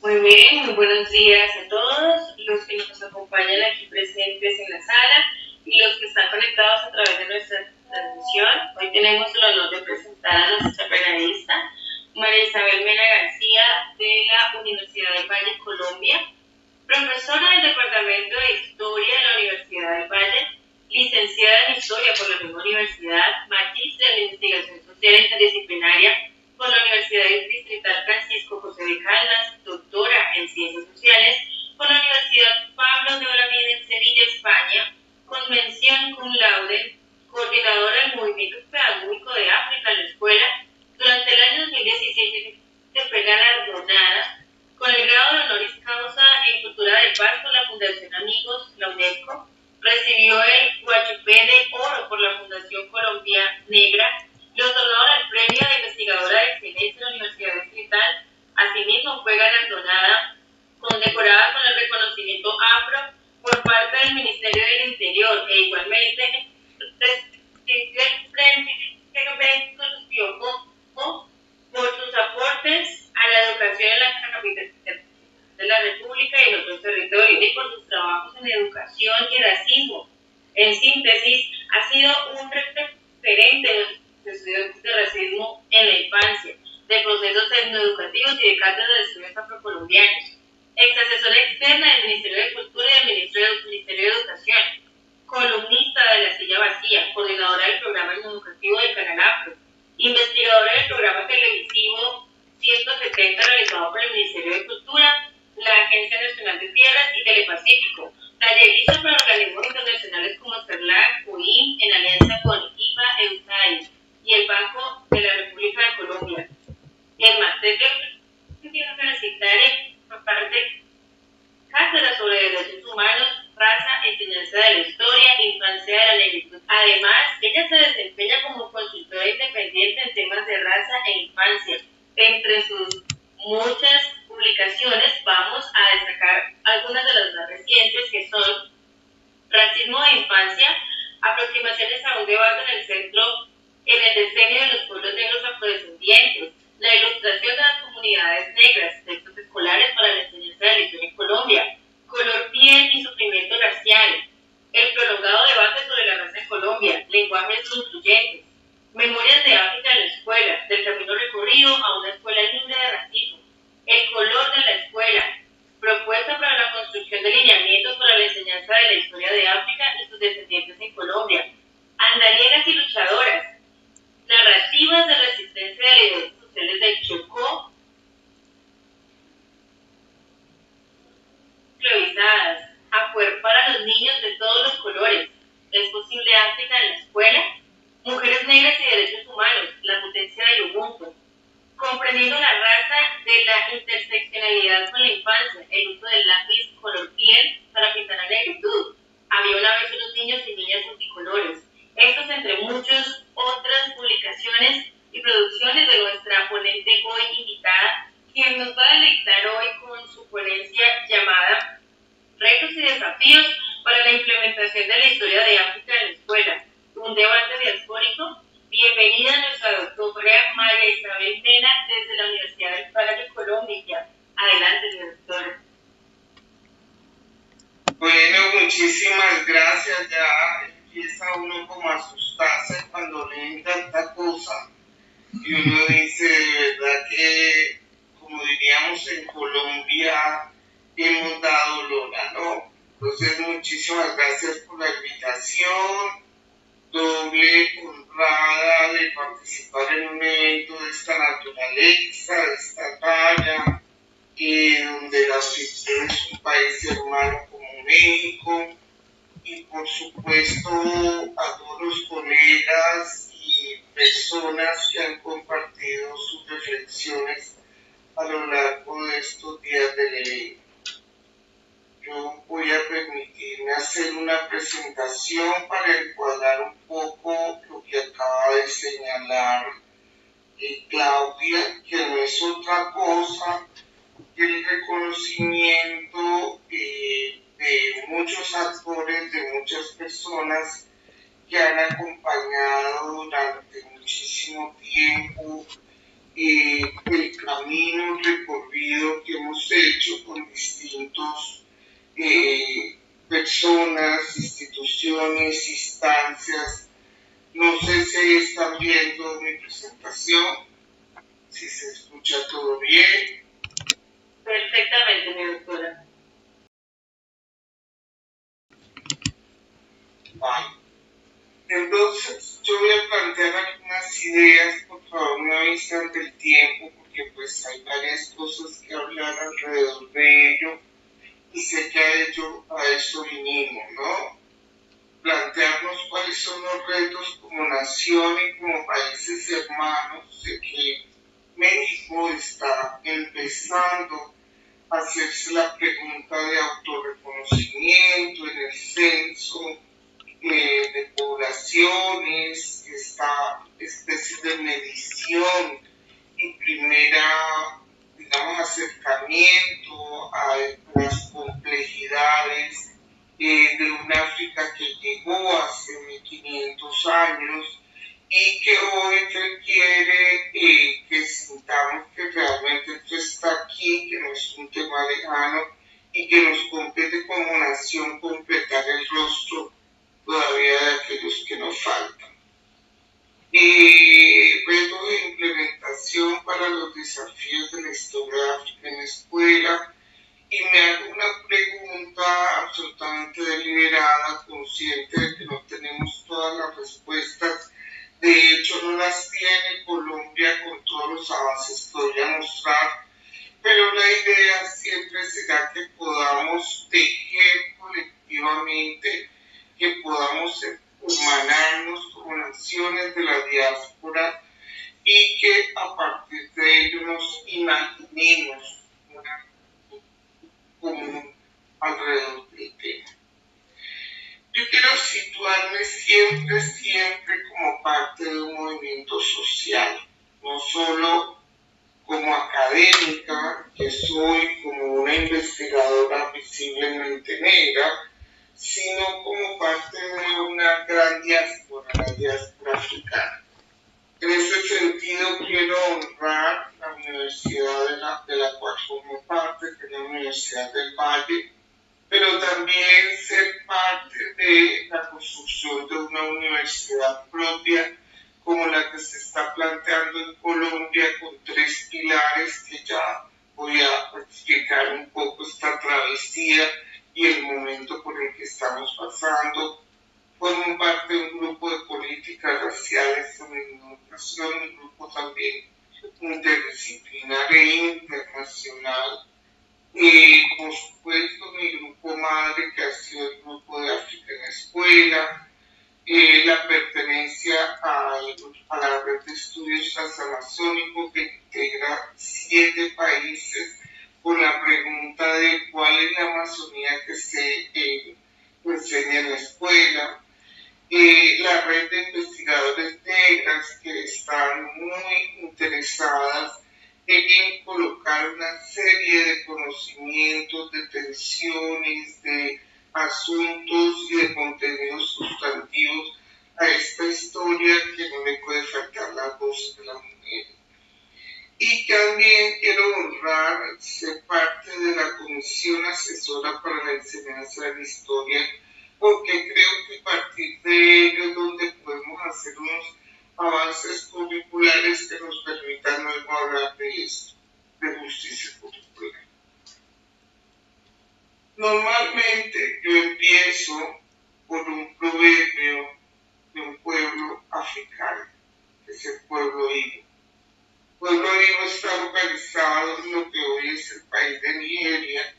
Muy bien, muy buenos días a todos los que nos acompañan aquí presentes en la sala y los que están conectados a través de nuestra transmisión. Hoy tenemos el honor de presentar a nuestra periodista, María Isabel Mena García, de la Universidad del Valle, Colombia, profesora del Departamento de Historia de la Universidad del Valle, licenciada en Historia por la misma universidad, magíster en Investigación Social Interdisciplinaria por la Universidad Distrital Francisco José de Caldas, doctora en Ciencias Sociales por la Universidad Pablo de Olavide en Sevilla, España, con mención cum laude, coordinadora del Movimiento Pedagógico de África en la escuela. Durante el año 2017 fue galardonada con el grado de honoris causa en Cultura de Paz por la Fundación Amigos, la UNESCO. Recibió el Guachipé de Oro por la Fundación Colombia Negra. Le otorgaron el premio de investigadora de excelencia de la Universidad Distrital. Asimismo, fue galardonada, condecorada con el reconocimiento APRO por parte del Ministerio del Interior e igualmente recibió el premio por sus aportes a la educación en la capital de la República y en otros territorios y por sus trabajos en educación y racismo. En síntesis, ha sido un referente de estudios de racismo en la infancia, de procesos etnoeducativos y de cátedra de estudios afrocolombianos. Ex asesora externa del Ministerio de Cultura y del Ministerio de Educación. Columnista de La Silla Vacía, coordinadora del programa educativo del Canal Afro. Investigadora del programa televisivo 170 realizado por el Ministerio de Cultura, la Agencia Nacional de Tierras y Telepacífico. Tallerista para organismos internacionales como CERLAC, UIM, en alianza con IPA, EUSAID y el Banco de la República de Colombia. Es más, desde que quiero felicitar por parte cátedra sobre derechos humanos, raza, enseñanza de la historia, infancia de la negritud. Además, ella se desempeña como consultora independiente en temas de raza e infancia. Entre sus muchas publicaciones vamos a destacar algunas de las más recientes, que son Racismo de Infancia, aproximaciones a un debate en el decenio de los pueblos negros afrodescendientes, la ilustración de las comunidades negras, textos escolares para la enseñanza de la historia en Colombia, color, piel y sufrimiento racial, el prolongado debate sobre la raza en Colombia, lenguajes incluyentes, memorias de África en la escuela, del camino recorrido a una escuela libre de racismo, el color de la escuela, propuesta para la construcción de lineamientos para la enseñanza de la historia de África y sus descendientes en Colombia, andaliegas y luchadoras, narrativas de resistencia de líderes sociales del Chocó, esclavizadas, acuerpar a los niños de todos los colores, es posible África en la escuela, mujeres negras y derechos humanos, la potencia del Ubuntu, comprendiendo la raza de la interseccionalidad con la infancia, el uso del lápiz color piel para pintar la negritud. Había una vez unos niños y niñas multicolores. Estos entre muchas otras publicaciones y producciones de nuestra ponente hoy invitada, quien nos va a deleitar hoy con su ponencia llamada Retos y desafíos para la implementación de la historia de África en la escuela, un debate diaspórico. Bienvenida a nuestra doctora María Isabel Mena desde la Universidad del Valle, Colombia. Adelante, doctora. Bueno, muchísimas gracias. Ya empieza uno como a asustarse cuando leen tanta cosa y uno dice, de verdad que, como diríamos en Colombia, hemos dado lona, ¿no? Entonces, muchísimas gracias por la invitación. Doble honrada de participar en un evento de esta naturaleza, de esta talla, donde la Argentina es un país hermano como México, y por supuesto a todos los colegas y personas que han compartido sus reflexiones a lo largo de estos días del evento. Yo voy a permitirme hacer una presentación para encuadrar un poco lo que acaba de señalar Claudia, que no es otra cosa que el reconocimiento de muchos actores, de muchas personas que han acompañado durante muchísimo tiempo el camino recorrido que hemos hecho con distintos personas, instituciones, instancias. No sé si están viendo mi presentación, si se escucha todo bien. Perfectamente, mi doctora. Vale. Entonces, yo voy a plantear algunas ideas, por favor no avisan del tiempo, porque pues hay varias cosas que hablar alrededor de ello, y sé que a eso vinimos, ¿no? Plantearnos cuáles son los retos como nación y como países hermanos. Sé que México está empezando a hacerse la pregunta de autorreconocimiento en el censo de poblaciones, esta especie de medición y primera, digamos, acercamiento a las complejidades de un África que llegó hace 1500 años y que hoy requiere que sintamos que realmente esto está aquí, que no es un tema lejano y que nos compete como nación completar el rostro todavía de aquellos que nos faltan. Retos de implementación para los desafíos de la historia de África en la escuela. Y me hago una pregunta absolutamente deliberada, consciente de que no tenemos todas las respuestas. De hecho, no las tiene Colombia con todos los avances que voy a mostrar. Pero la idea siempre será que podamos tejer colectivamente, que podamos hermanarnos como naciones de la diáspora y que a partir de ello nos imaginemos una común alrededor del tema. Yo quiero situarme siempre como parte de un movimiento social, no solo como académica, que soy como una investigadora visiblemente negra, sino como parte de una gran diáspora, la diáspora africana. En ese sentido quiero honrar la universidad de la cual formo parte, que es la Universidad del Valle, pero también ser parte de la construcción de una universidad propia como la que se está planteando en Colombia con 3 pilares que ya voy a explicar un poco esta travesía y el momento por el que estamos pasando. Formo parte de un grupo de políticas raciales en educación, un grupo también interdisciplinar e internacional. Por supuesto, mi grupo madre, que ha sido el grupo de África en la escuela, la pertenencia a la red de estudios transamazónicos que integra 7 países con la pregunta de cuál es la Amazonía que se enseña en la escuela. La red de investigadores negras que están muy interesadas en colocar una serie de conocimientos, de tensiones, de asuntos y de contenidos sustantivos a esta historia que no le puede faltar la voz de la mujer. Y también quiero honrar ser parte de la Comisión Asesora para la Enseñanza de la Historia, porque creo que a partir de ello es donde podemos hacer unos avances curriculares que nos permitan luego hablar de esto, de justicia curricular. Normalmente yo empiezo por un proverbio de un pueblo africano, que es el pueblo Igbo. Pueblo Igbo está localizado en lo que hoy es el país de Nigeria,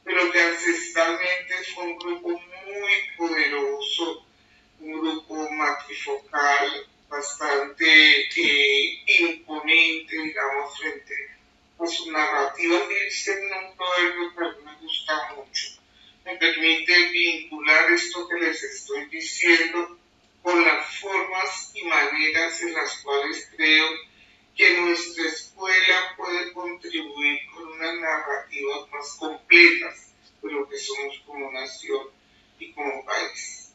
pero que ancestralmente fue un grupo muy poderoso, un grupo matrifocal, bastante imponente, digamos, frente a su narrativa. Dice un proverbio que a mí me gusta mucho. Me permite vincular esto que les estoy diciendo con las formas y maneras en las cuales creo que nuestra escuela puede contribuir con unas narrativas más completas de lo que somos como nación y como país.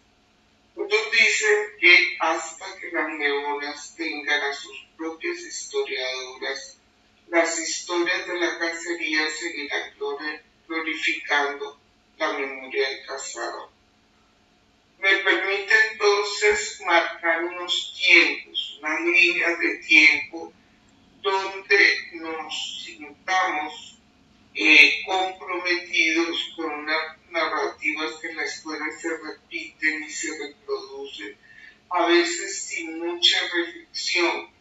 Otros dicen que hasta que las leonas tengan a sus propias historiadoras, las historias de la cacería seguirán glorificando la memoria del cazador. Me permite entonces marcar unos tiempos, unas líneas de tiempo donde nos sintamos comprometidos con unas narrativas que en la escuela se repiten y se reproducen, a veces sin mucha reflexión,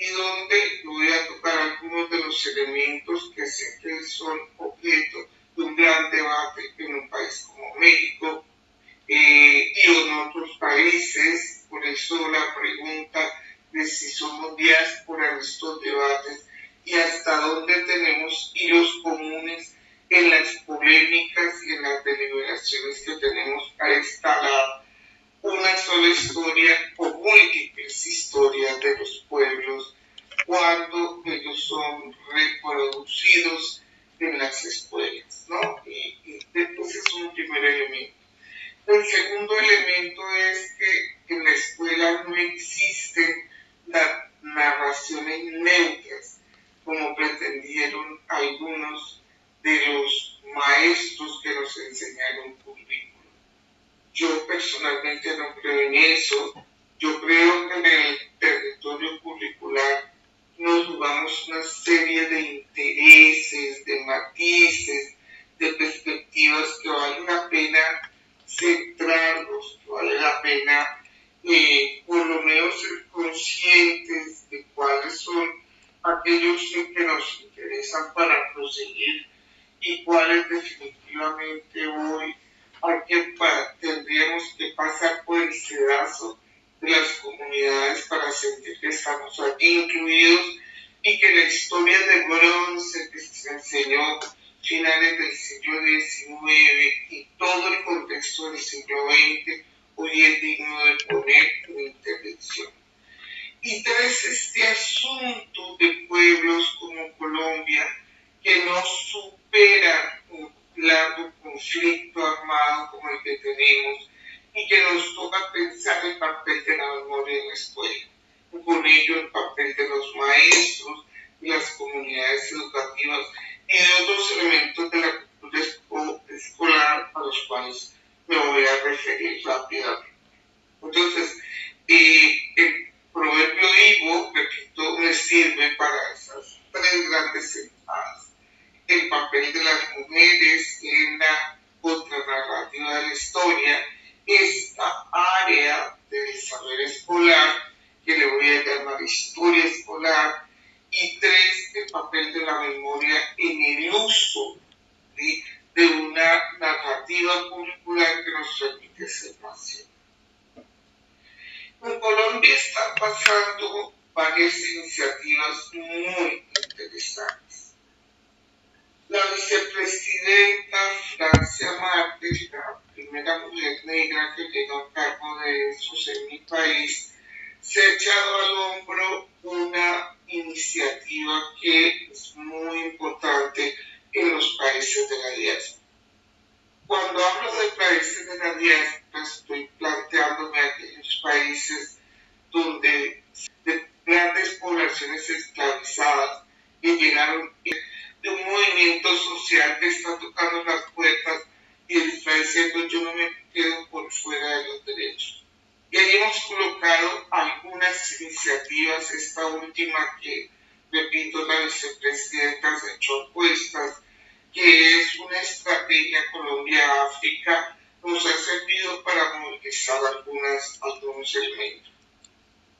y donde voy a tocar algunos de los elementos que sé que son objeto de un gran debate en un país como México y en otros países. Por eso la pregunta de si somos diáspora en estos debates y hasta dónde tenemos hilos comunes en las polémicas y en las deliberaciones que tenemos a instalar una sola historia o múltiples historias de los pueblos cuando ellos son reproducidos en las escuelas, ¿no? Y ese es un primer elemento. El segundo elemento es que en la escuela no existen las narraciones neutras, como pretendieron algunos de los maestros que nos enseñaron currículum. Yo personalmente no creo en eso. Yo creo que en el territorio curricular nos jugamos una serie de intereses, de matices, de perspectivas que vale la pena centrarnos, que vale la pena por lo menos ser conscientes de cuáles son aquellos que nos interesan para proseguir y cuáles definitivamente hoy tendríamos que pasar por el sedazo de las comunidades para sentir que estamos aquí incluidos y que la historia de bronce que se enseñó finales del siglo XIX y todo el contexto del siglo XX hoy es digno de poner en intervención. Y tres, este asunto de pueblos como Colombia que no superan un largo conflicto armado como el que tenemos y que nos toca pensar el papel de la memoria en la escuela, y con ello el papel de los maestros y las comunidades educativas y de otros elementos de la cultura escolar a los cuales me voy a referir rápidamente. Entonces, el proverbio Ivo, repito, me sirve para esas tres grandes entradas. El papel de las mujeres en la contrarrelativa de la historia, esta área del saber escolar, que le voy a llamar historia escolar, y tres, el papel de la memoria en el uso de una narrativa curricular que nos permite ser nación. En Colombia están pasando varias iniciativas muy interesantes. La vicepresidenta Francia Márquez, la primera mujer negra que llegó a cargo de esos en mi país, se ha echado al hombro una iniciativa que es muy importante en los países de la diáspora. Cuando hablo de países de la diáspora, estoy planteándome aquellos países donde de grandes poblaciones esclavizadas que llegaron de un movimiento social que está tocando las puertas y está diciendo yo no me quedo por fuera de los derechos. Y ahí hemos colocado algunas iniciativas, esta última que, repito, la vicepresidenta se echó apuestas, que es una estrategia Colombia-África, nos ha servido para movilizar algunos elementos.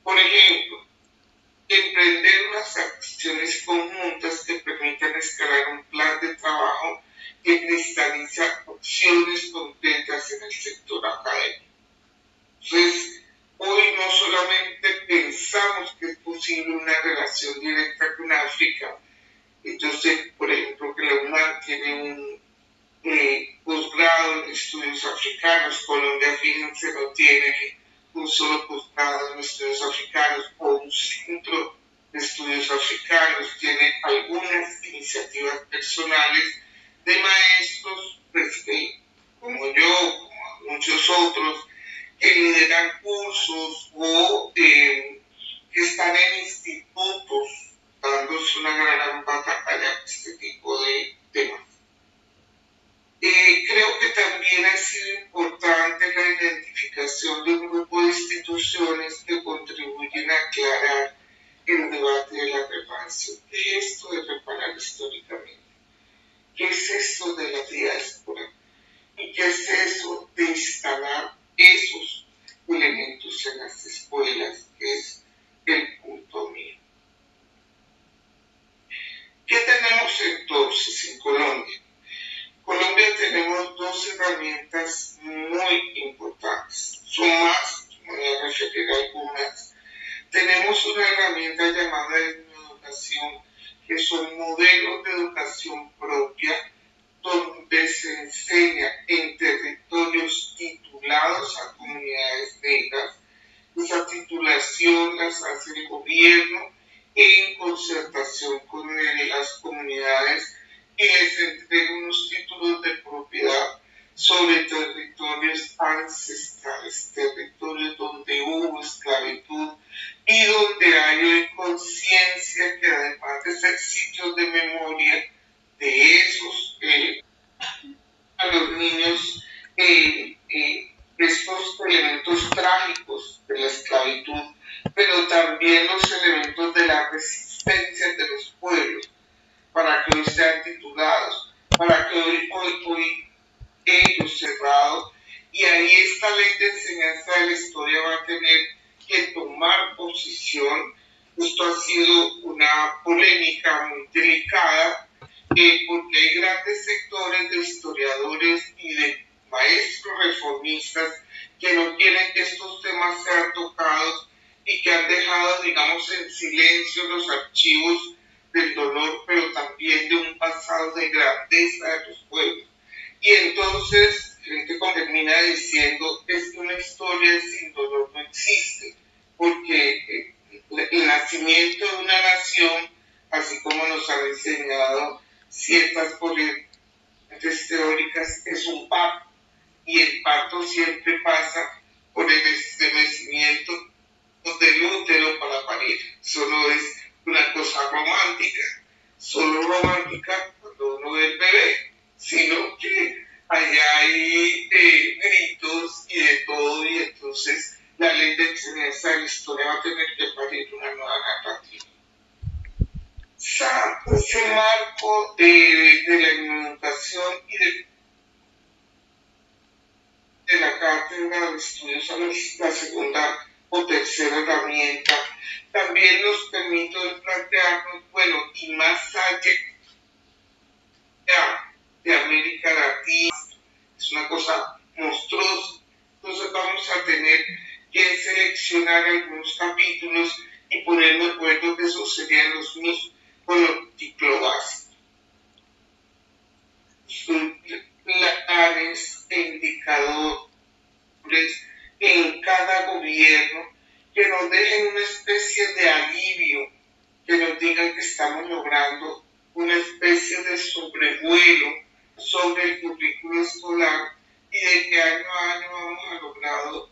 Por ejemplo, emprender unas acciones conjuntas que permitan escalar un plan de trabajo que cristaliza opciones concretas en el sector académico. Entonces, hoy no solamente pensamos que es posible una relación directa con África. Entonces, por ejemplo, que la UNAM tiene un posgrado en estudios africanos, Colombia, fíjense, no tiene un solo posgrado en estudios africanos o un centro de estudios africanos, tiene algunas iniciativas personales de maestros, pues, como yo, como muchos otros, que lideran cursos o que están en institutos dando tenemos una gran batalla para este tipo de temas. Creo que también ha sido importante la identificación de un grupo de instituciones que contribuyen a aclarar el debate de la reparación. ¿Qué es esto de reparar históricamente? ¿Qué es esto de la diáspora? ¿Y qué es eso de instalar esos elementos en las escuelas? Que es el punto mío. ¿Qué tenemos entonces en Colombia? Colombia tenemos dos herramientas muy importantes. Son más, voy a referir a algunas. Tenemos una herramienta llamada educación, que son modelos de educación propia, donde se enseña en territorios titulados a comunidades negras. Esa titulación las hace el gobierno en concertación con las comunidades y les entrega unos títulos de propiedad sobre territorios ancestrales, territorios donde hubo esclavitud y donde hay hoy conciencia que además de ser sitios de memoria de esos, a los niños estos elementos trágicos de la esclavitud, pero también los elementos de la resistencia de los pueblos, para que hoy sean titulados, para que hoy ellos cerrados, y ahí esta ley de enseñanza de la historia va a tener que tomar posición. Esto ha sido una polémica muy delicada, porque hay grandes sectores de historiadores y de maestros reformistas que no quieren que estos temas sean tocados y que han dejado, digamos, en silencio los archivos del dolor, pero también de un pasado de grandeza de los pueblos. Y entonces, gente termina diciendo, es que una historia sin dolor no existe, porque el nacimiento de una nación, así como nos han enseñado ciertas corrientes teóricas, es un parto, y el parto siempre pasa por el estremecimiento del útero para parir. Eso no es una cosa romántica, solo romántica cuando uno ve el bebé, sino que allá hay gritos y de todo, y entonces la ley de enseñanza de la historia va a tener que parir una nueva narrativa. Ese marco de la educación y de la cátedra de estudios a la segunda o tercera herramienta también nos permite plantearnos, bueno, y más allá de América Latina, es una cosa monstruosa. Entonces vamos a tener que seleccionar algunos capítulos y ponernos de acuerdo que esos serían los mismos con los ciclo básico. Planes e indicadores en cada gobierno que nos dejen una especie de alivio, que nos digan que estamos logrando una especie de sobrevuelo sobre el currículo escolar y de que año a año vamos logrando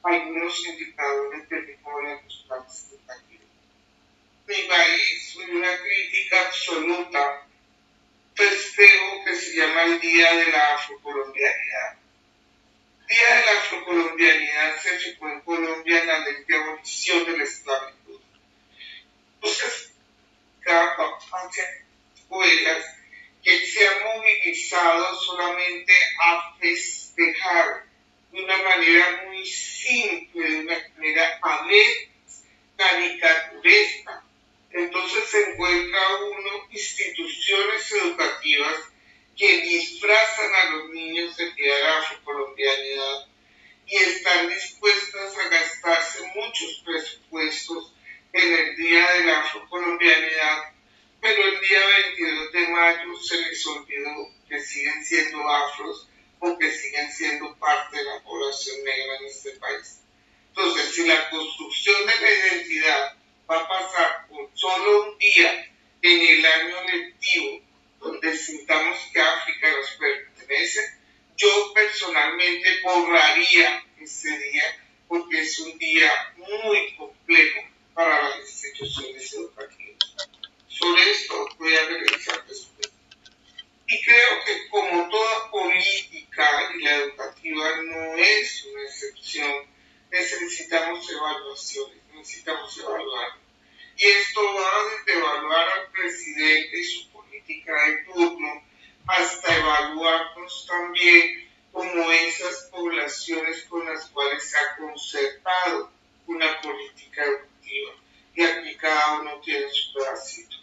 algunos indicadores de mejora en los planes educativos. Mi país, con una crítica absoluta, festejo que se llama el Día de la Afrocolombianidad. Día de la Afrocolombianidad se fijó en Colombia en la ley de abolición de la esclavitud. Entonces, cada escuelas que se han movilizado solamente a festejar de una manera muy simple, de una manera alegre, caricaturesca. Entonces se encuentra uno instituciones educativas que disfrazan a los niños el Día de la Afrocolombianidad y están dispuestas a gastarse muchos presupuestos en el Día de la Afrocolombianidad, pero el día 22 de mayo se les olvidó que siguen siendo afros o que siguen siendo parte de la población negra en este país. Entonces, si la construcción de la identidad va a pasar por solo un día en el año lectivo, donde sintamos que África nos pertenece, yo personalmente borraría ese día, porque es un día muy complejo para las instituciones. evaluaciones, necesitamos evaluar. Y esto va desde evaluar al presidente y su política de turno hasta evaluarnos también como esas poblaciones con las cuales se ha concertado una política educativa. Y aquí cada uno tiene su pedacito.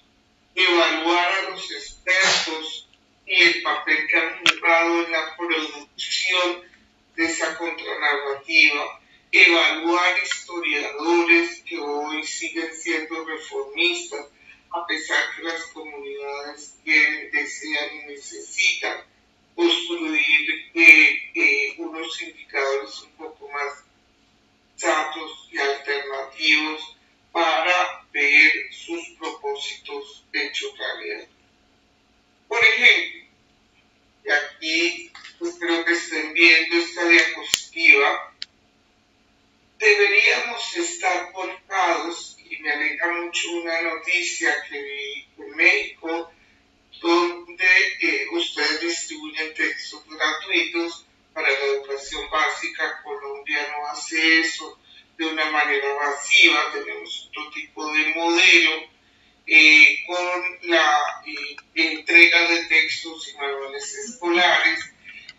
Evaluar a los expertos y el papel que han jugado en la producción de esa contranarrativa, evaluar historiadores que hoy siguen siendo reformistas, a pesar que las comunidades quieren, desean y necesitan construir unos indicadores un poco más chatos y alternativos para ver sus propósitos hechos realidad. Por ejemplo, y aquí pues creo que estén viendo esta diapositiva, deberíamos estar volcados, y me alegra mucho una noticia que vi en México, donde ustedes distribuyen textos gratuitos para la educación básica. Colombia no hace eso de una manera masiva, tenemos otro tipo de modelo con la entrega de textos y manuales escolares.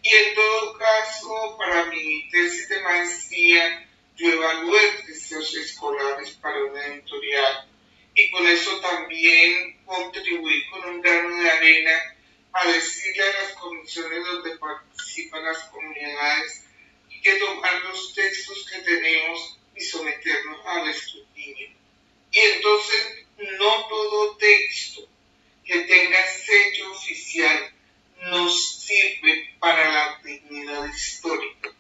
Y en todo caso, para mi tesis de maestría, yo evalué textos escolares para una editorial y con eso también contribuí con un grano de arena a decirle a las comisiones donde participan las comunidades que tomar los textos que tenemos y someternos al escrutinio. Y entonces no todo texto que tenga sello oficial nos sirve para la dignidad histórica.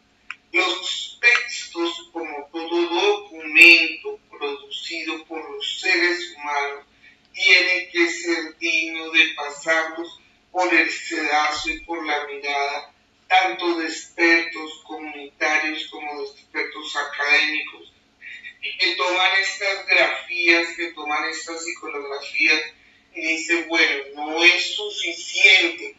Los textos, como todo documento producido por los seres humanos, tienen que ser dignos de pasarlos por el sedazo y por la mirada, tanto de expertos comunitarios como de expertos académicos, que toman estas grafías, que toman estas iconografías y dicen, bueno, no es suficiente,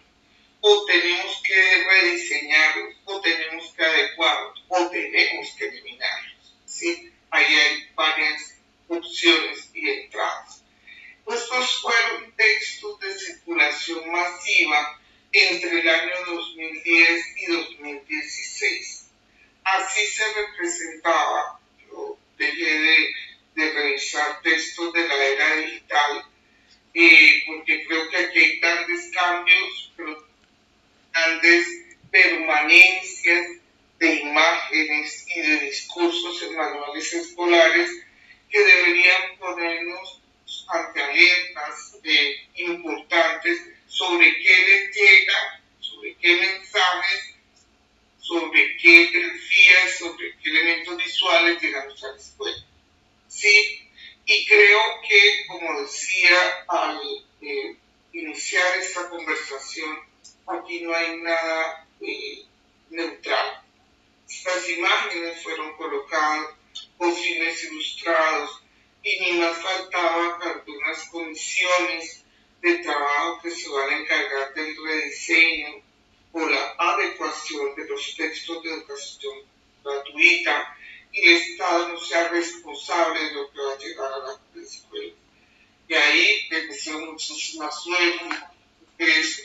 o tenemos que rediseñarlos, o tenemos que adecuarlos, o tenemos que eliminarlos, ¿sí? Ahí hay varias opciones y entradas. Estos fueron textos de circulación masiva entre el año 2010 y 2016. Así se representaba. Yo dejé de revisar textos de la era digital porque creo que aquí hay grandes cambios, pero grandes permanencias de imágenes y de discursos en manuales escolares que deberían ponernos ante alertas importantes sobre qué les llega, sobre qué mensajes, sobre qué grafías, sobre qué elementos visuales llegamos a la escuela. ¿Sí? Y creo que, como decía al iniciar esta conversación, aquí no hay nada neutral. Estas imágenes fueron colocadas con fines ilustrados y ni más faltaba que algunas comisiones de trabajo que se van a encargar del rediseño o la adecuación de los textos de educación gratuita y el Estado no sea responsable de lo que va a llegar a las escuelas. Y ahí les deseo muchísima suerte, que es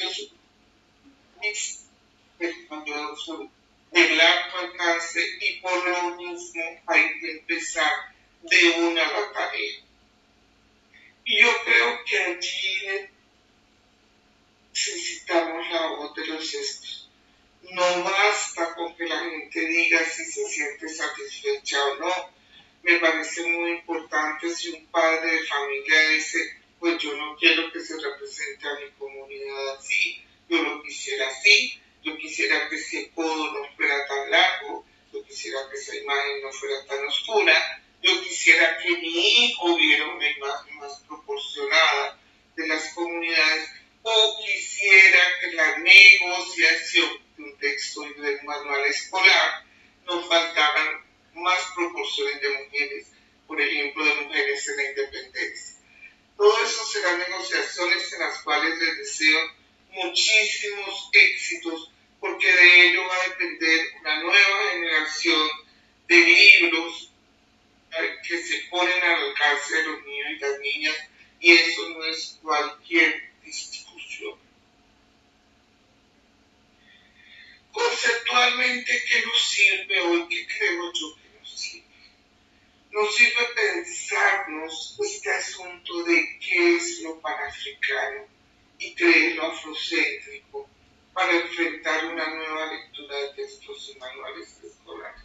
de largo alcance y por lo mismo hay que empezar de una la tarea. Y yo creo que allí necesitamos la voz de los gestos. No basta con que la gente diga si se siente satisfecha o no. Me parece muy importante si un padre de familia dice, pues yo no quiero que se represente a mi comunidad así, yo lo quisiera así, yo quisiera que ese codo no fuera tan largo, yo quisiera que esa imagen no fuera tan oscura, yo quisiera que mi hijo viera una imagen más proporcionada de las comunidades, o quisiera que la negociación de un texto y de un manual escolar nos faltaran más proporciones de mujeres, por ejemplo, de mujeres en la independencia. Todo eso serán negociaciones en las cuales les deseo muchísimos éxitos, porque de ello va a depender una nueva generación de libros, una que se ponen al alcance de los niños y las niñas, y eso no es cualquier discusión. Conceptualmente, ¿qué nos sirve hoy? ¿Qué creo yo que nos sirve? Nos sirve pensarnos este asunto de qué es lo panafricano y qué es lo afrocéntrico para enfrentar una nueva lectura de textos y manuales escolares.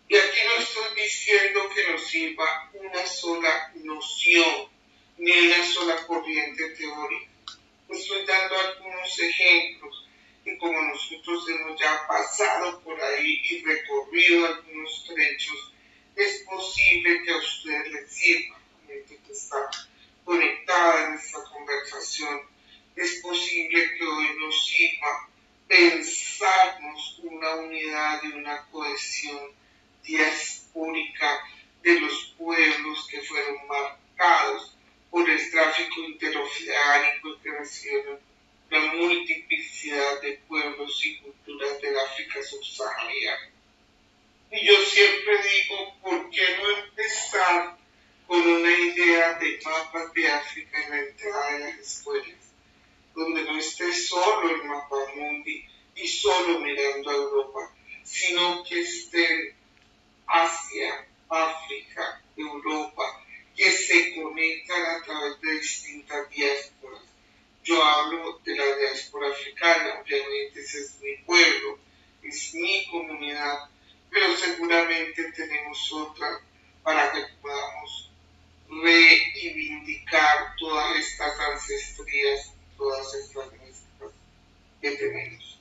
Y aquí no estoy diciendo que nos sirva una sola noción ni una sola corriente teórica. Estoy dando algunos ejemplos y como nosotros hemos ya pasado por ahí y recorrido algunos trechos, es posible que a ustedes les sirva, gente que está conectada en esta conversación, es posible que hoy nos sirva pensarnos una unidad y una cohesión diaspórica de los pueblos que fueron marcados por el tráfico interoceánico que recibieron la multiplicidad de pueblos y culturas del África subsahariana. Y yo siempre digo, ¿por qué no empezar con una idea de mapas de África en la entrada de las escuelas, donde no esté solo el mapamundi y solo mirando a Europa, sino que estén Asia, África, Europa, que se conectan a través de distintas diásporas? Yo hablo de la diáspora africana, obviamente ese es mi pueblo, es mi comunidad, pero seguramente tenemos otra para que podamos reivindicar todas estas ancestrías, todas estas mezclas que tenemos.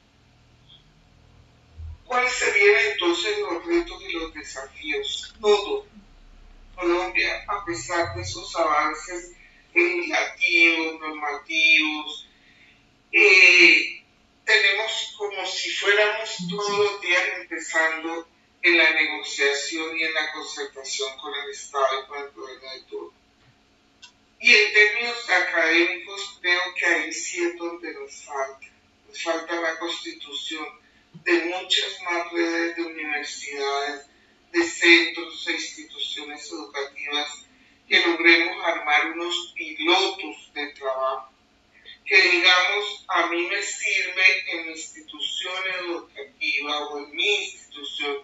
¿Cuáles serían entonces los retos y los desafíos? Todo. Colombia, a pesar de esos avances legislativos, normativos, tenemos como si fuéramos todos los días empezando en la negociación y en la concertación con el Estado y con el gobierno de turno. Y en términos académicos creo que ahí sí es donde nos falta la constitución de muchas más redes de universidades, de centros e instituciones educativas, que logremos armar unos pilotos de trabajo, que digamos, a mí me sirve en mi institución educativa o en mi institución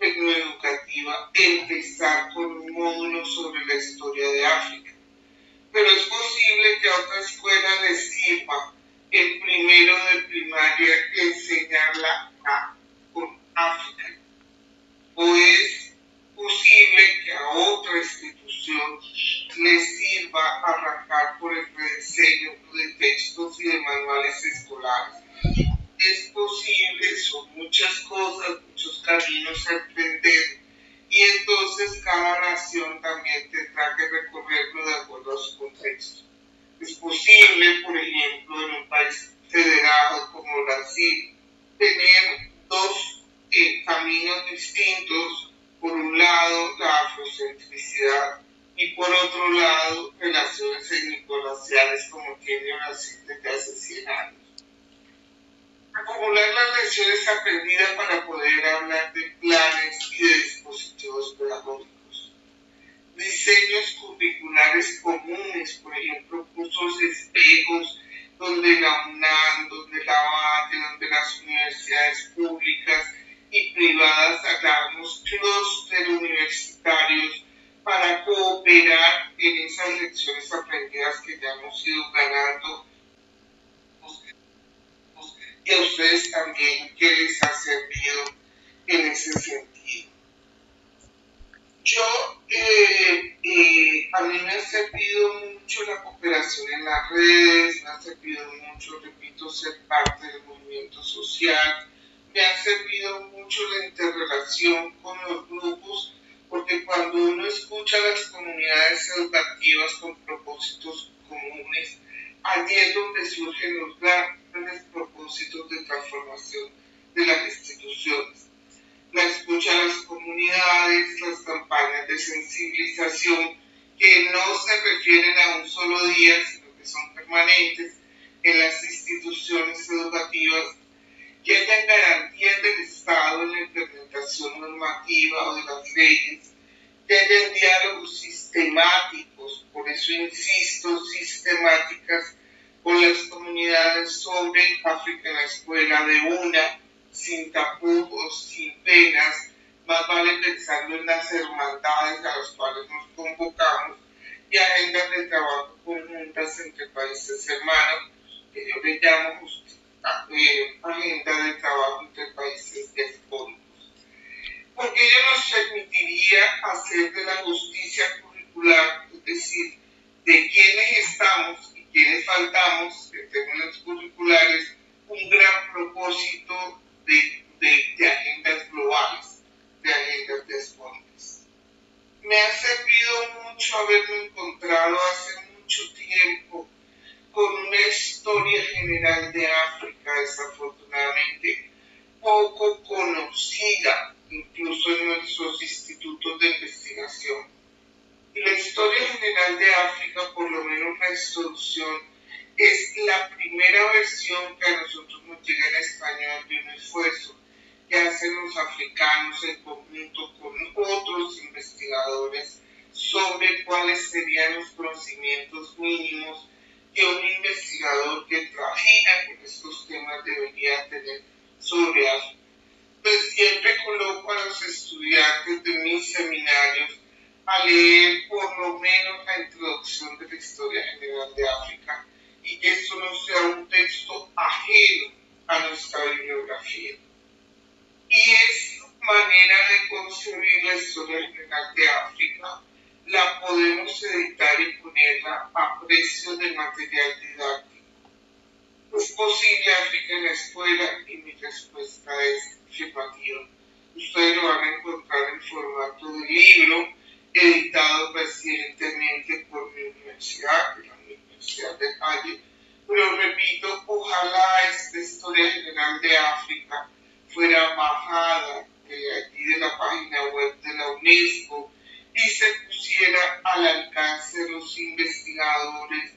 tecnoeducativa empezar con un módulo sobre la historia de África. Pero es posible que a otra escuela les sirva en primero de primaria enseñarla con África. O es posible que a otra institución les sirva arrancar por el rediseño de textos y de manuales escolares. Es posible, son muchas cosas, muchos caminos a emprender, y entonces cada nación también tendrá que recorrerlo de acuerdo a su contexto. Es posible, por ejemplo, en un país federado como Brasil, tener dos caminos distintos. Por un lado, la afrocentricidad y por otro lado, relaciones étnico-raciales como tiene Brasil desde hace 100 años. Acumular las lecciones aprendidas para poder hablar de planes y de dispositivos pedagógicos. Diseños curriculares comunes, por ejemplo, cursos espejos donde la UNAM, donde la Valle, donde las universidades públicas y privadas hagamos clúster universitarios para cooperar en esas lecciones aprendidas que ya hemos ido ganando, y a ustedes también qué les ha servido en ese sentido. A mí me ha servido mucho la cooperación en las redes, me ha servido mucho, repito, ser parte del movimiento social, me ha servido mucho la interrelación con los grupos, porque cuando uno escucha a las comunidades educativas con propósitos comunes, allí es donde surgen los grandes propósitos de transformación de las instituciones. La escucha a las comunidades, las campañas de sensibilización que no se refieren a un solo día, sino que son permanentes en las instituciones educativas, que haya garantías del Estado en la implementación normativa o de las leyes, que haya diálogos sistemáticos, por eso insisto, sistemáticas con las comunidades sobre África en la escuela de una, sin tapujos, sin penas. Más vale pensando en las hermandades a las cuales nos convocamos y agendas de trabajo conjuntas entre países hermanos, que yo le llamo agenda de trabajo entre países diaspóricos. Porque ello nos permitiría hacer de la justicia curricular, es decir, de quienes estamos y quienes faltamos en términos curriculares, un gran propósito de agendas globales, de agendas diaspóricas. Me ha servido mucho haberme encontrado hace mucho tiempo con una historia general de África, desafortunadamente poco conocida, incluso en nuestros institutos de investigación. Y la historia general de África, por lo menos la introducción, es la primera versión que a nosotros nos llega en español de un esfuerzo que hacen los africanos en conjunto con otros investigadores sobre cuáles serían los conocimientos mínimos que un investigador que trabaja con estos temas debería tener sobre África. Pues siempre coloco a los estudiantes de mis seminarios a leer por lo menos la introducción de la historia general de África y que esto no sea un texto ajeno a nuestra bibliografía. Y esa manera de concebir la historia general de África la podemos editar y ponerla a precio de material didáctico. ¿Es posible África en la escuela? Y mi respuesta es afirmativa. Ustedes lo van a encontrar en formato de libro, editado recientemente por mi universidad, la Universidad de Cali. Pero repito, ojalá esta historia general de África fuera bajada de allí de la página web de la UNESCO y se pusiera al alcance de los investigadores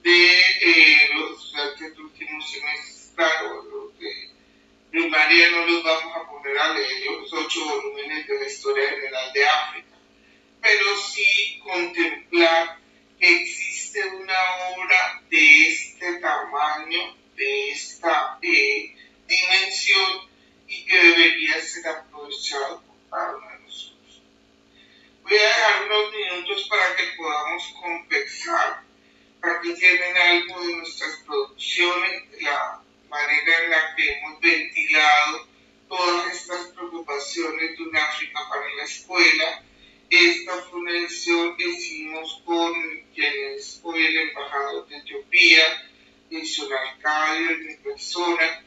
de los estudiantes de últimos semestres. Claro, los de primaria no los vamos a poner a leer los 8 volúmenes de la historia general de África, pero sí contemplar que existe una obra de este tamaño, de esta dimensión y que debería ser aprovechado por cada uno de nosotros. Voy a dejar unos minutos para que podamos conversar. Aquí tienen algo de nuestras producciones, de la manera en la que hemos ventilado todas estas preocupaciones de un África para la escuela. Esta fue una edición que hicimos con quienes hoy el embajador de Etiopía, Nixon Arcadio, en mi persona,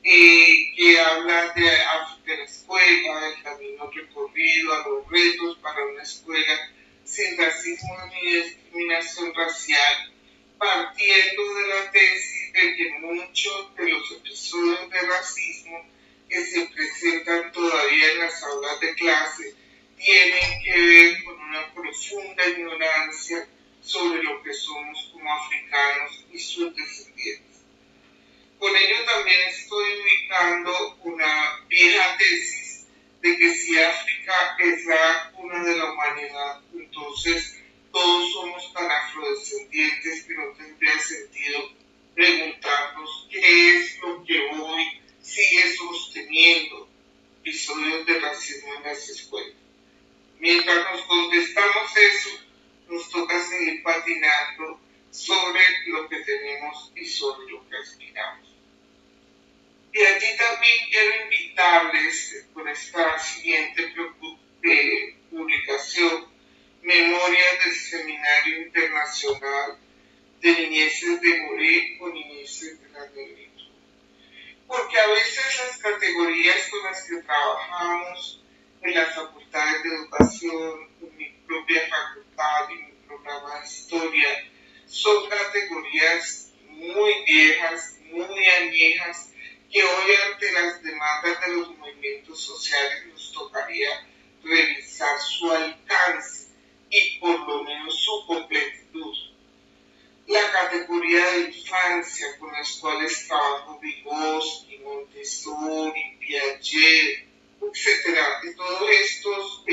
que habla de África en la escuela, del camino recorrido, a los retos para una escuela sin racismo ni discriminación racial, partiendo de la tesis de que muchos de los episodios de racismo que se presentan todavía en las aulas de clase tienen que ver con una profunda ignorancia sobre lo que somos como africanos y sus descendientes. Con ello también estoy ubicando una vieja tesis de que si África es la cuna de la humanidad, entonces todos somos tan afrodescendientes que no tendría sentido preguntarnos qué es lo que hoy sigue sosteniendo episodios de racismo en las escuelas. Mientras nos contestamos eso, nos toca seguir patinando sobre lo que tenemos y sobre lo que aspiramos. Y allí también quiero invitarles por esta siguiente publicación, Memorias del Seminario Internacional de Niñeces de Moré o Niñeces de la Negritud. Porque a veces las categorías con las que trabajamos en las facultades de educación, en mi propia facultad y mi programa de historia, son categorías muy viejas, muy añejas, que hoy ante las demandas de los movimientos sociales nos tocaría revisar su alcance y por lo menos su completitud. La categoría de infancia con las cuales trabajo Vygotsky, Montessori, Piaget, etc. De todos estos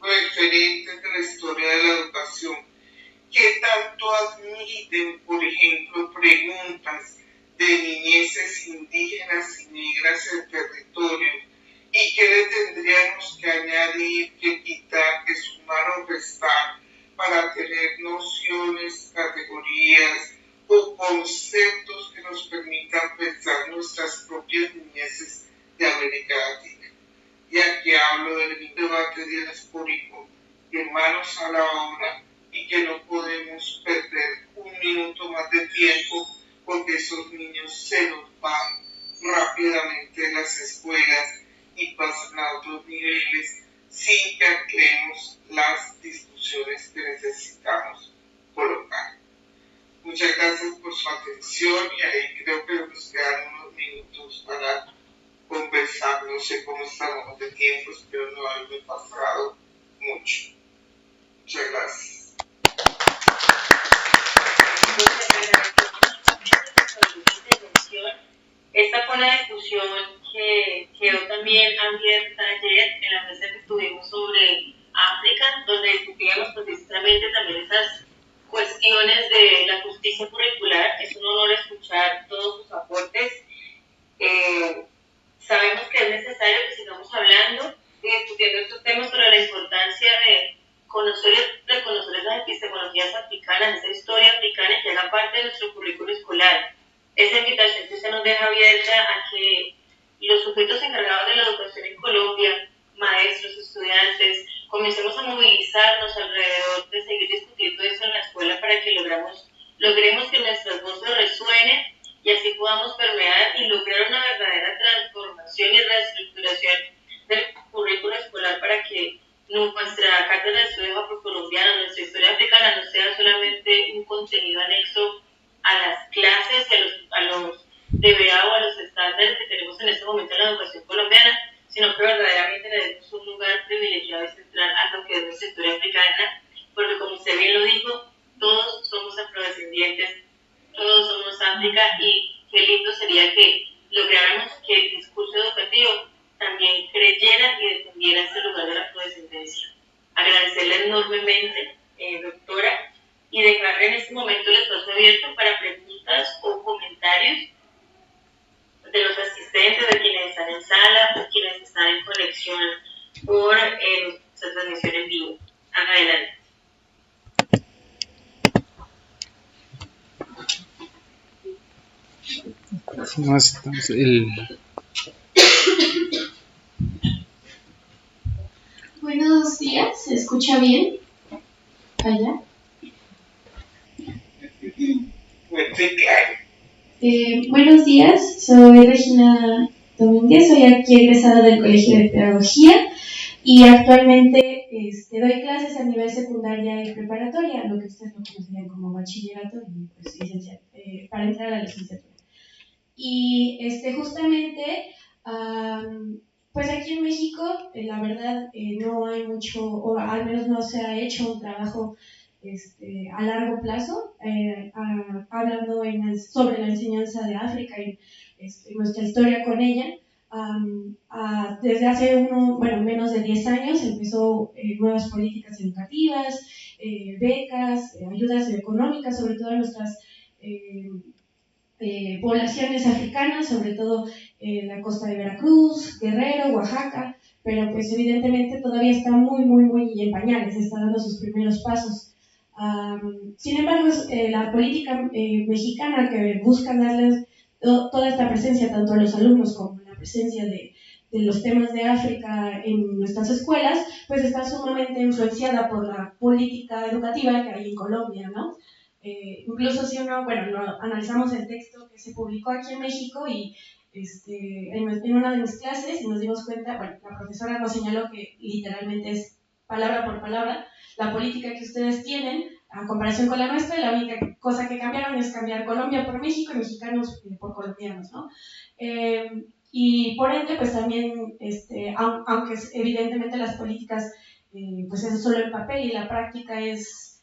referentes de la historia de la educación, que tanto admiten, por ejemplo, preguntas de niñeces indígenas y negras en territorio, y que le tendríamos que añadir, que quitar, que sumar o restar para tener nociones, categorías o conceptos que nos permitan pensar nuestras propias niñeces de América Latina. Y aquí hablo del debate diaspórico, de manos a la obra, y que no podemos perder un minuto más de tiempo porque esos niños se nos van rápidamente en las escuelas y pasan a otros niveles sin que anclemos las discusiones que necesitamos colocar. Muchas gracias por su atención y ahí creo que nos quedan unos minutos para conversar. No sé cómo estamos de tiempo, espero no haberme pasado mucho. Muchas gracias. Esta fue una discusión que quedó también abierta ayer en la mesa que tuvimos sobre África, donde discutíamos precisamente también esas cuestiones de la justicia curricular. Es un honor escuchar todos sus aportes. Sabemos que es necesario que sigamos hablando y discutiendo estos temas, pero la importancia de conocer y reconocer esas epistemologías africanas, esa historia africana que haga parte de nuestro currículo escolar. Esa invitación que se nos deja abierta a que los sujetos encargados de la educación en Colombia, maestros, estudiantes, comencemos a movilizarnos alrededor de seguir discutiendo eso en la escuela para que logremos que nuestras voces resuenen y así podamos permear y lograr una verdadera transformación y reestructuración del currículo escolar para que nuestra cátedra de estudios afrocolombianos, nuestra historia africana, no sea solamente un contenido anexo a las clases y a los DBA o a los estándares que tenemos en este momento en la educación colombiana, sino que verdaderamente le demos un lugar privilegiado y central a lo que es nuestra historia africana, porque como usted bien lo dijo, todos somos afrodescendientes, todos somos África, y qué lindo sería que lográramos que el discurso educativo también creyera y defendiera este lugar de la afrodescendencia. Agradecerle enormemente, doctora, y dejar en este momento el espacio abierto para preguntas o comentarios de los asistentes, de quienes están en sala o quienes están en conexión por nuestra transmisión en vivo. Adelante. No, estamos el... Buenos días, ¿se escucha bien? Allá. Buenos días, soy Regina Domínguez, soy aquí egresada del Colegio de Pedagogía y actualmente doy clases a nivel secundaria y preparatoria, lo que ustedes lo conocerían como bachillerato y pues, para entrar a la licenciatura. Y justamente, pues aquí en México, la verdad, no hay mucho, o al menos no se ha hecho un trabajo a largo plazo, hablando sobre la enseñanza de África y nuestra historia con ella. Desde hace menos de 10 años empezó nuevas políticas educativas, becas, ayudas económicas, sobre todo a nuestras poblaciones africanas, sobre todo en la costa de Veracruz, Guerrero, Oaxaca, pero pues evidentemente todavía está muy en pañales, está dando sus primeros pasos. Sin embargo, la política mexicana que busca darles toda esta presencia tanto a los alumnos como la presencia de los temas de África en nuestras escuelas, pues está sumamente influenciada por la política educativa que hay en Colombia, ¿no? Incluso si analizamos el texto que se publicó aquí en México y en una de mis clases y nos dimos cuenta, la profesora nos señaló que literalmente es palabra por palabra la política que ustedes tienen a comparación con la nuestra, la única cosa que cambiaron es cambiar Colombia por México y mexicanos por colombianos, ¿no? Y por ende, pues también, aunque evidentemente las políticas, pues es solo el papel y la práctica es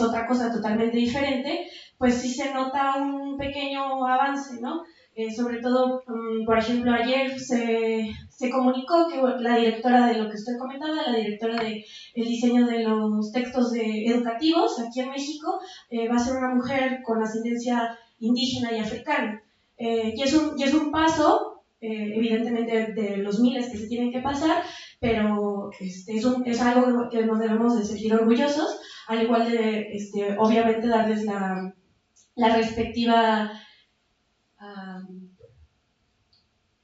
otra cosa totalmente diferente, pues sí se nota un pequeño avance, ¿no? Sobre todo, por ejemplo, ayer se comunicó que la directora de lo que usted comentaba, la directora del diseño de los textos educativos aquí en México, va a ser una mujer con ascendencia indígena y africana. Y es un paso, evidentemente, de los miles que se tienen que pasar, pero es algo que nos debemos de sentir orgullosos, al igual de, obviamente, darles la respectiva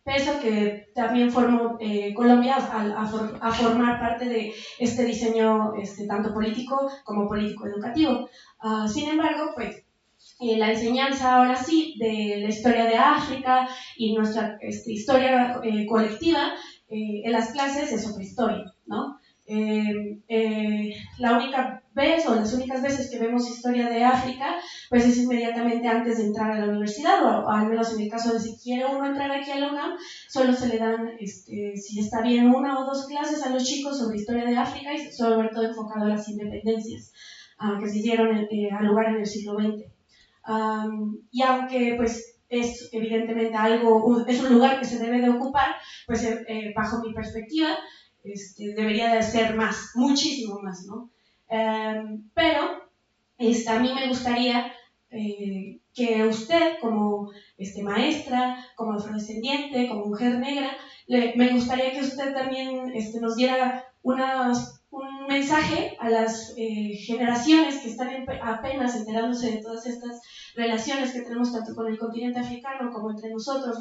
peso que también formó Colombia a formar parte de este diseño tanto político como político educativo. Sin embargo, pues la enseñanza ahora sí de la historia de África y nuestra historia colectiva en las clases es otra historia, ¿no? La única vez o las únicas veces que vemos historia de África pues es inmediatamente antes de entrar a la universidad, o al menos en el caso de si quiere uno entrar aquí a la UNAM, solo se le dan, si está bien, 1 o 2 clases a los chicos sobre historia de África y sobre todo enfocado a las independencias que se dieron al lugar en el siglo XX. Y aunque pues es evidentemente es un lugar que se debe de ocupar, pues bajo mi perspectiva debería de ser más, muchísimo más, ¿no? Pero a mí me gustaría que usted como maestra, como afrodescendiente, como mujer negra, me gustaría que usted también nos diera un mensaje a las generaciones que están apenas enterándose de todas estas relaciones que tenemos tanto con el continente africano como entre nosotros,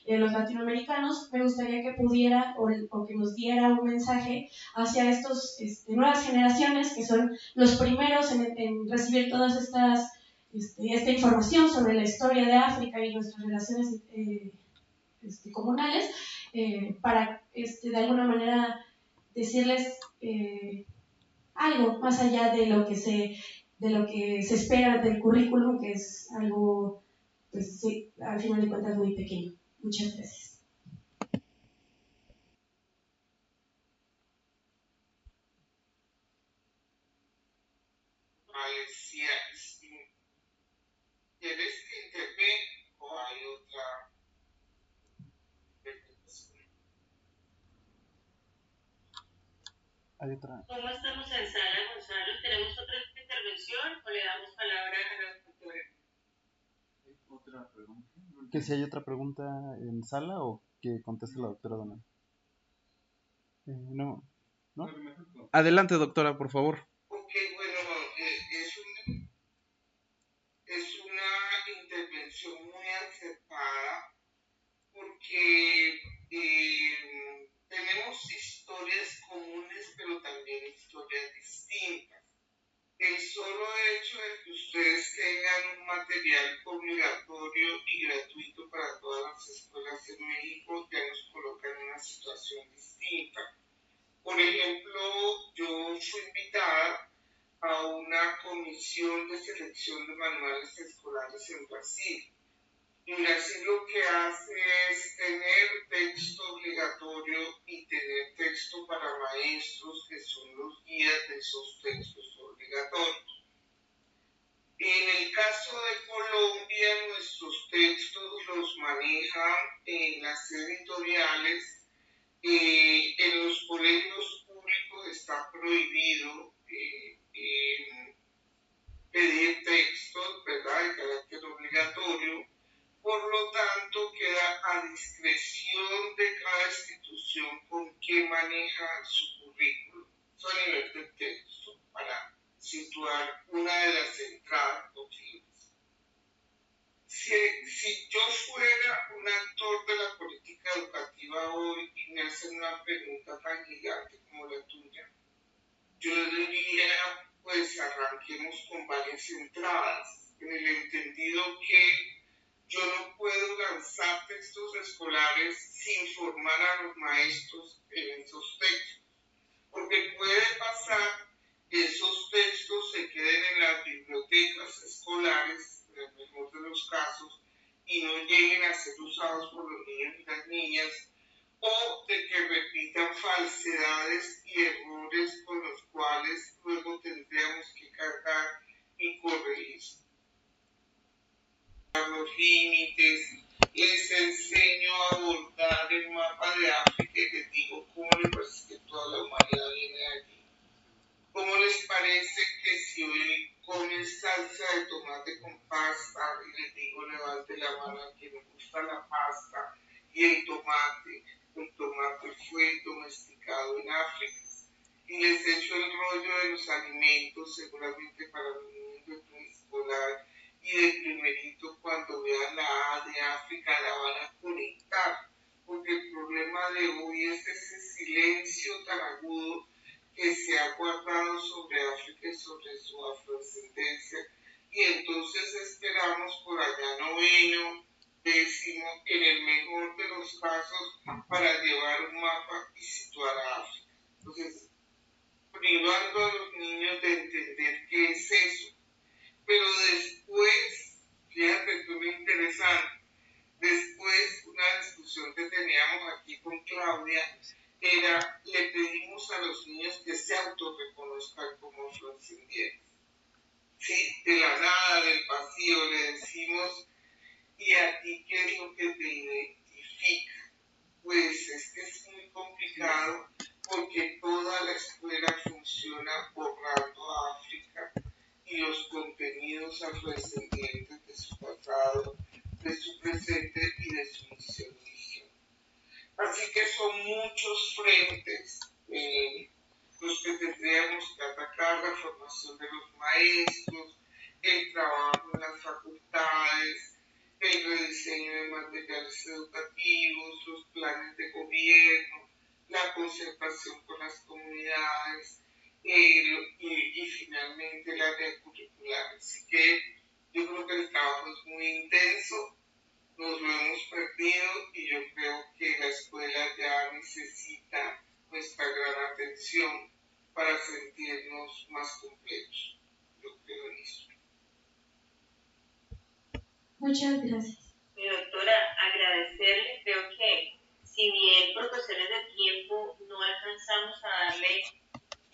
los latinoamericanos. Me gustaría que pudiera o que nos diera un mensaje hacia estas nuevas generaciones que son los primeros en recibir todas esta información sobre la historia de África y nuestras relaciones comunales, para de alguna manera decirles algo más allá de lo que se espera del currículum, que es algo, pues sí, al final de cuentas muy pequeño. Muchas gracias. Vale, si quieres que intervenga o hay otra intervención. Hay otra. ¿Cómo estamos en sala, Gonzalo? ¿Tenemos otra intervención o le damos palabra a la doctora? ¿Otra pregunta? ¿Que si hay otra pregunta en sala o que conteste la doctora Donald? No. Adelante, doctora, por favor. Ok, bueno, es una intervención muy acertada porque tenemos historias comunes, pero también historias distintas. El solo hecho de que ustedes tengan un material obligatorio y gratuito para todas las escuelas en México ya nos coloca en una situación distinta. Por ejemplo, yo fui invitada a una comisión de selección de manuales escolares en Brasil. Y Brasil lo que hace es tener texto obligatorio y tener texto para maestros, que son los guías de esos textos obligatorios. En el caso de Colombia, nuestros textos los manejan en las editoriales. En los colegios públicos está prohibido pedir textos, ¿verdad?, de carácter obligatorio. Por lo tanto, queda a discreción de cada institución con qué maneja su currículum. Eso a nivel de texto, para situar una de las entradas posibles. Si yo fuera un actor de la política educativa hoy y me hacen una pregunta tan gigante como la tuya, yo diría, pues arranquemos con varias entradas, en el entendido que yo no puedo lanzar textos escolares sin formar a los maestros en esos textos, porque puede pasar que esos textos se queden en las bibliotecas escolares, en el mejor de los casos, y no lleguen a ser usados por los niños y las niñas, o de que repitan falsedades y errores con los cuales luego tendríamos que cargar y corregir los límites. Es seguramente para los niños de preescolar y de primerito, cuando vean la A de África, la van a conectar, porque el problema de hoy es ese silencio tan agudo que se ha guardado sobre África y sobre su afrodescendencia, y entonces esperamos por allá noveno, décimo, en el mejor de los casos, para llevar un mapa y situar a África. Entonces, privando a los niños de entender qué es eso. Pero después, fíjate que muy interesante, después una discusión que teníamos aquí con Claudia era, le pedimos a los niños que se autorreconozcan como afrodescendientes. Sí, de la nada, del vacío, le decimos, ¿y a ti qué es lo que te identifica? Pues es que es muy complicado porque toda la escuela funciona borrando a África y los contenidos afrodescendientes de su pasado, de su presente y de su misión y visión. Así que son muchos frentes los que tendríamos que atacar: la formación de los maestros, el trabajo en las facultades, el rediseño de materiales educativos, los planes de gobierno, la concertación con las comunidades y finalmente la red curricular. Así que yo creo que el trabajo es muy intenso, nos lo hemos perdido y yo creo que la escuela ya necesita nuestra gran atención para sentirnos más completos. Yo creo en eso. Muchas gracias. Mi doctora, agradecerle, creo que si bien por cuestiones de tiempo no alcanzamos a darle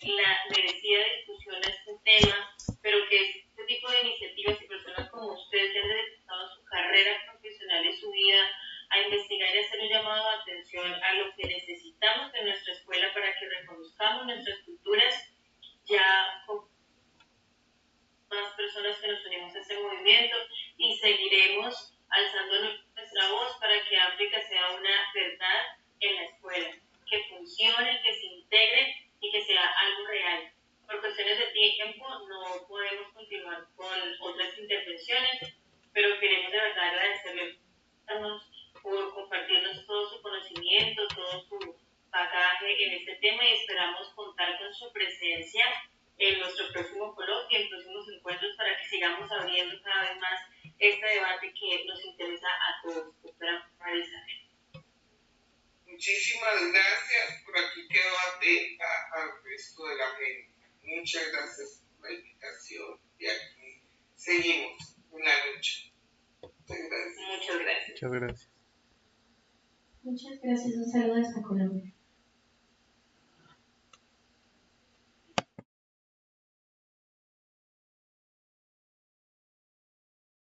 la merecida discusión a este tema, pero que este tipo de iniciativas y personas como usted que han dedicado su carrera profesional y su vida a investigar y hacer un llamado de atención a lo que necesitamos en nuestra escuela para que reconozcamos nuestras culturas, ya con más personas que nos unimos a este movimiento y seguiremos alzando nuestra voz para que África sea una verdad en la escuela, que funcione, que se integre y que sea algo real. Por cuestiones de tiempo no podemos continuar con otras intervenciones, pero queremos de verdad agradecerle por compartirnos todo su conocimiento, todo su bagaje en este tema y esperamos contar con su presencia en nuestro próximo coloquio, en próximos encuentros, para que sigamos abriendo cada vez más este debate que nos interesa a todos. Doctora Marisa. Muchísimas gracias. Por aquí quedo atenta al resto de la gente. Muchas gracias por la invitación y aquí seguimos en la lucha. Muchas gracias. Muchas gracias. Muchas gracias. Muchas gracias. Un saludo hasta Colombia.